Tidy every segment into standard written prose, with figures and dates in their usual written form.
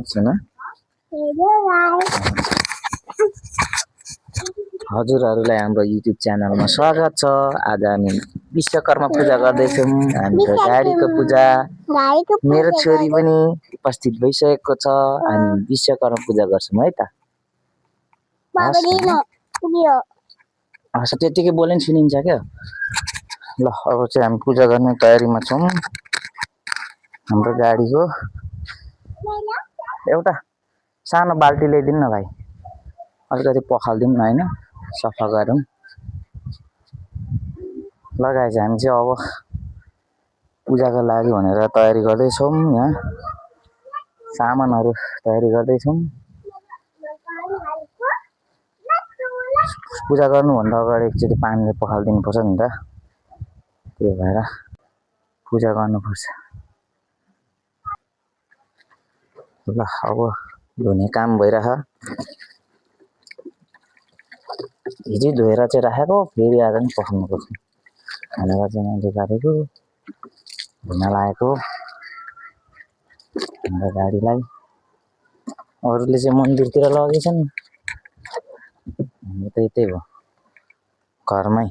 छु न हजुरहरूलाई हाम्रो युट्युब च्यानलमा स्वागत छ। आज हामी विश्वकर्मा पूजा गर्दैछौँ। हामी त गाडीको पूजा मेरो छोरी पनि उपस्थित भइसकेको छ। हामी विश्वकर्मा पूजा गर्छौँ है त। त्यतिकै बोले नि सुनिन्छ क्या। ल अब चाहिँ हामी पूजा गर्ने तयारीमा छौँ। हाम्रो गाडीको एउटा सानो बाल्टी ल्याइदिनु न भाइ, अलिकति पखालिदिउँ न होइन, सफा गरौँ। लगाए चाहिँ हामी चाहिँ अब पूजाको लागि भनेर तयारी गर्दैछौँ। यहाँ सामानहरू तयारी गर्दैछौँ। पूजा गर्नुभन्दा अगाडि एकचोटि पानीले पखालिदिनु पर्छ नि त, त्यही भएर पूजा गर्नुपर्छ। ल अब धुने काम भइरह। हिजो धोएर चाहिँ राखेको, फेरि आज पनि पखाल्नु पर्छ भनेर चाहिँ मैले गरेको। धुन लागेको हाम्रो गाडीलाई। अरूले चाहिँ मन्दिरतिर लगेछन्, हामी त यतै भयो घरमै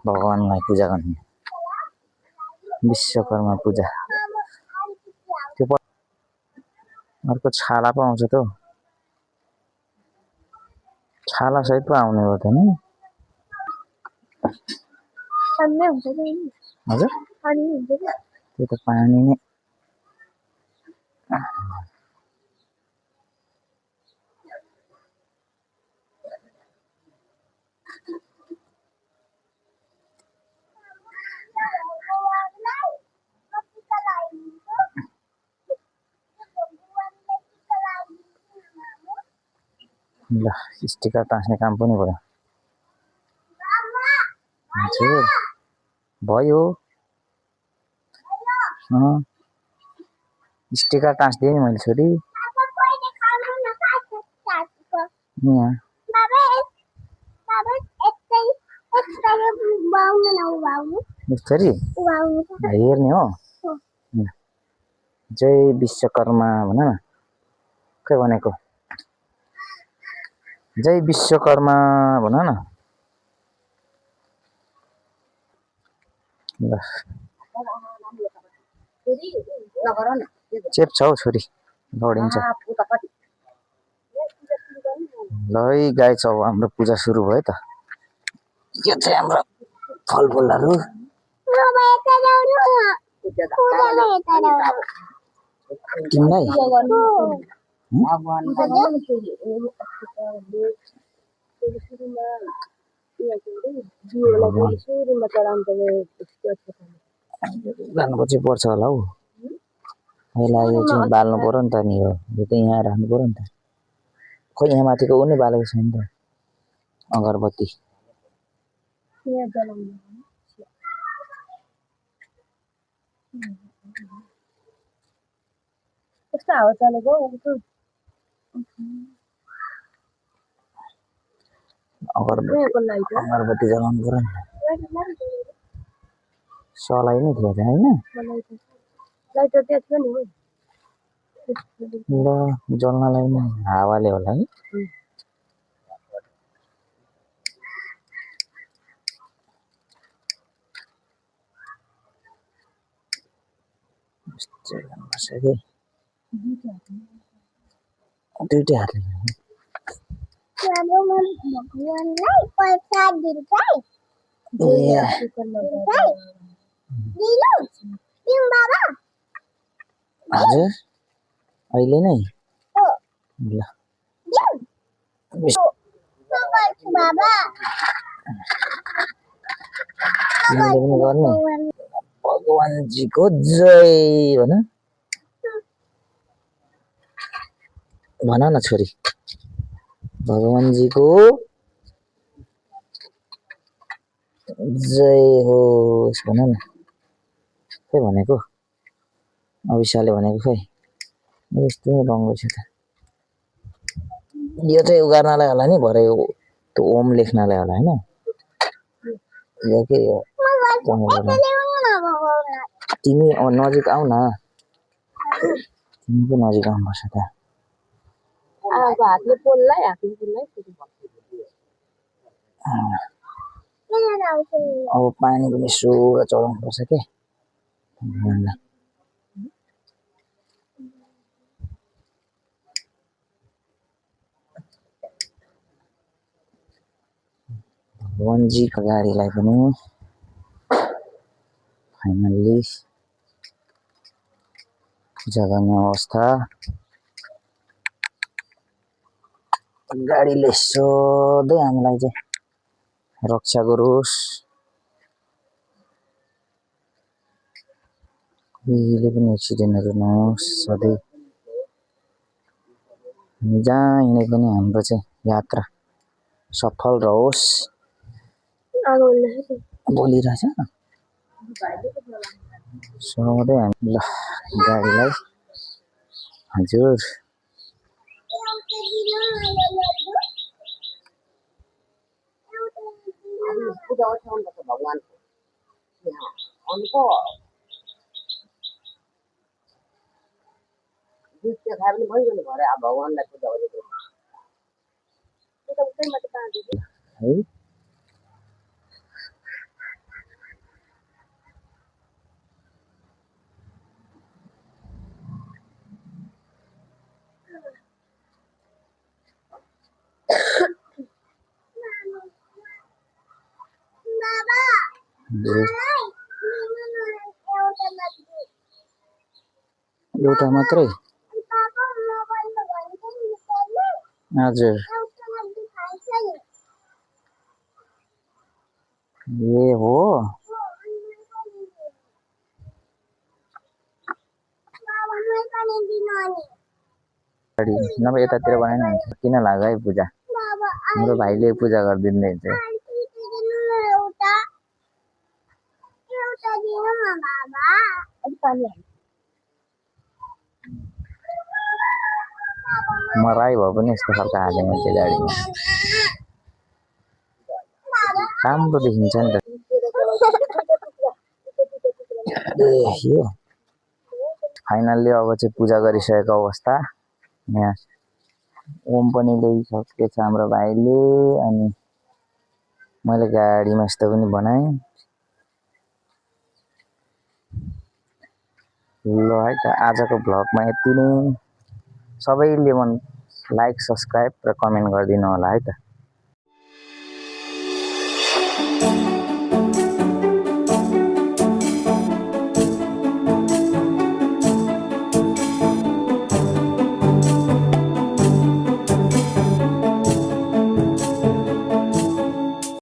भगवानलाई पूजा गर्ने। विश्वकर्मा पूजा त्यो अर्को छाला पो आउँछ त, छाला सहित पो आउने हो त नि। हजुर त्यो त पानी नै। ल स्टिकर टाँस्ने काम पनि भयो। हजुर भयो। स्टिकर टाँस्दिएँ नि मैले छोरी। यहाँ हेर्ने हो। जय विश्वकर्मा भन न, खै भनेको जय विश्वकर्मा भन न। ल चेप छ हौ छोरी, दौडिन्छ। ल है गाई छ, अब हाम्रो पूजा सुरु भयो त। यो चाहिँ हाम्रो फलफुलहरू। तिमीलाई लानुपर्छ पर्छ होला हौ। पहिला यो चाहिँ बाल्नु पर्यो नि त नि, यो त यहाँ राख्नु पर्यो नि त। खोइ यहाँ माथिको ऊ नै बालेको छैन त अगरबत्ती। कस्तो हावा चलेको अगरबत्ती जलाउनु पर्यो नि। सलाई नै थियो त होइन। ल जल्नलाई नि हावाले होला है। दुईटै हातले हजुर अहिले नै। ल तिमीले पनि गर्ने। भगवानजीको जय भन भन न छोरी, भगवानजीको जय होस् भन न। खै भनेको अविशाले भनेको, खै यस्तो रङ्गो छ त। यो चाहिँ उगार्नलाई होला नि, भरे त्यो ओम लेख्नलाई होला होइन। यो के हो, तिमी नजिक आऊ न, निकै नजिक आउनुपर्छ त हातले पोल्लाई अब पानी पनि सुर चढाउनुपर्छ के भगवानजीको गाडीलाई पनि फाइनल्ली पूजा गर्ने अवस्था गाडीले सधैँ हामीलाई चाहिँ रक्षा गरोस् कहिले पनि एक्सिडेन्टहरू नहोस् सधैँ जहाँ हिँडे पनि हाम्रो चाहिँ यात्रा सफल रहोस् बोलिरहेछ सधैँ हामी ल गाडीलाई हजुर भगवान उनको दुध चाहिँ खायो भने भइगयो घर अब भगवानलाई पूजा गरेको है एउटा मात्रै हजुर ए हो नभए यतातिर बनाएन हुन्छ किन लाग्यो है पूजा मेरो भाइले पूजा गरिदिँदै हुन्छ म राई भए पनि यस्तो खालको हाल्ने मान्छे गाडीमा राम्रो देखिन्छ नि त ए यो फाइनल्ली अब चाहिँ पूजा गरिसकेको अवस्था यहाँ ओम पनि ल्याइसकेछ हाम्रो भाइले अनि मैले गाडीमा यस्तो पनि बनाएँ ल है त आजको भ्लगमा यति नै सबैले लाइक सब्सक्राइब र कमेन्ट गरिदिनु होला है त